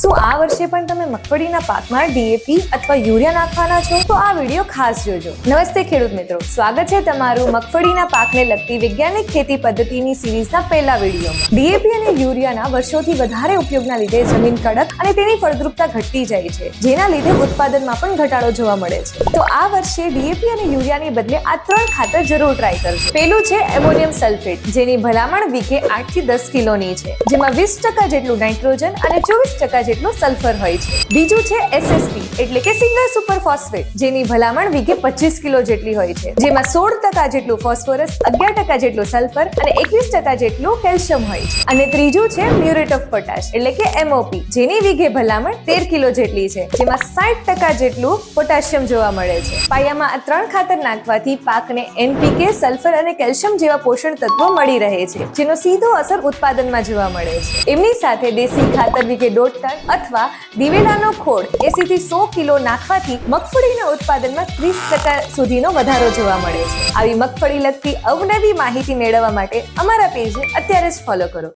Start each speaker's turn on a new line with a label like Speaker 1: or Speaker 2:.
Speaker 1: શું આ વર્ષે પણ તમે મગફળીના પાકમાં ડીએપી અથવા યુરિયા નાખવાના છો? તો આ વિડીયો ખાસ જોજો. નમસ્તે ખેડૂત મિત્રો, સ્વાગત છે તમારું મગફળીના પાકને લગતી વૈજ્ઞાનિક ખેતી પદ્ધતિની સિરીઝના પહેલા વિડીયોમાં. ડીએપી અને યુરિયાના વર્ષોથી વધારે ઉપયોગના લીધે જમીન કડક અને તેની ફળદ્રુપતા ઘટતી જાય છે, જેના લીધે ઉત્પાદનમાં પણ ઘટાડો જોવા મળે છે. તો આ વર્ષે ડીએપી અને યુરિયાની બદલે આ 3 ખાતર જરૂર ટ્રાય કરજો. પહેલું છે એમોનિયમ સલ્ફેટ, જેની ભલામણ વીઘે 8 થી 10 કિલોની છે, જેમાં 20% જેટલું નાઇટ્રોજન અને 24% જેટલું સલ્ફર હોય છે. બીજું છે એસએસપી એટલે કે સિંગલ સુપર ફોસ્ફેટ, જેની ભલામણ વીઘે 25 કિલો જેટલી હોય છે, જેમાં 16% જેટલું ફોસ્ફરસ, 11% જેટલું સલ્ફર અને 21% જેટલું કેલ્શિયમ હોય છે. અને ત્રીજું છે મ્યુરેટ ઓફ પોટાશ એટલે કે એમઓપી, જેની વીઘે ભલામણ 13 કિલો જેટલી છે, જેમાં 60% જેટલું પોટેશિયમ જોવા મળે છે. પાયામાં આ 3 ખાતર નાખવાથી પાકને એનપીકે, સલ્ફર અને કેલ્શિયમ જેવા પોષણ તત્વો મળી રહે છે, જેનો સીધો અસર ઉત્પાદનમાં જોવા મળે છે. એમની સાથે દેશી ખાતર વીઘે 1.5 ટન અથવા દિવેલાનો ખોળ 80 થી 100 કિલો નાખવાથી મગફળીના ઉત્પાદનમાં 30% સુધીનો વધારો જોવા મળે છે. આવી મગફળી લગતી અવનવી માહિતી મેળવવા માટે અમારા પેજને અત્યારે જ ફોલો કરો.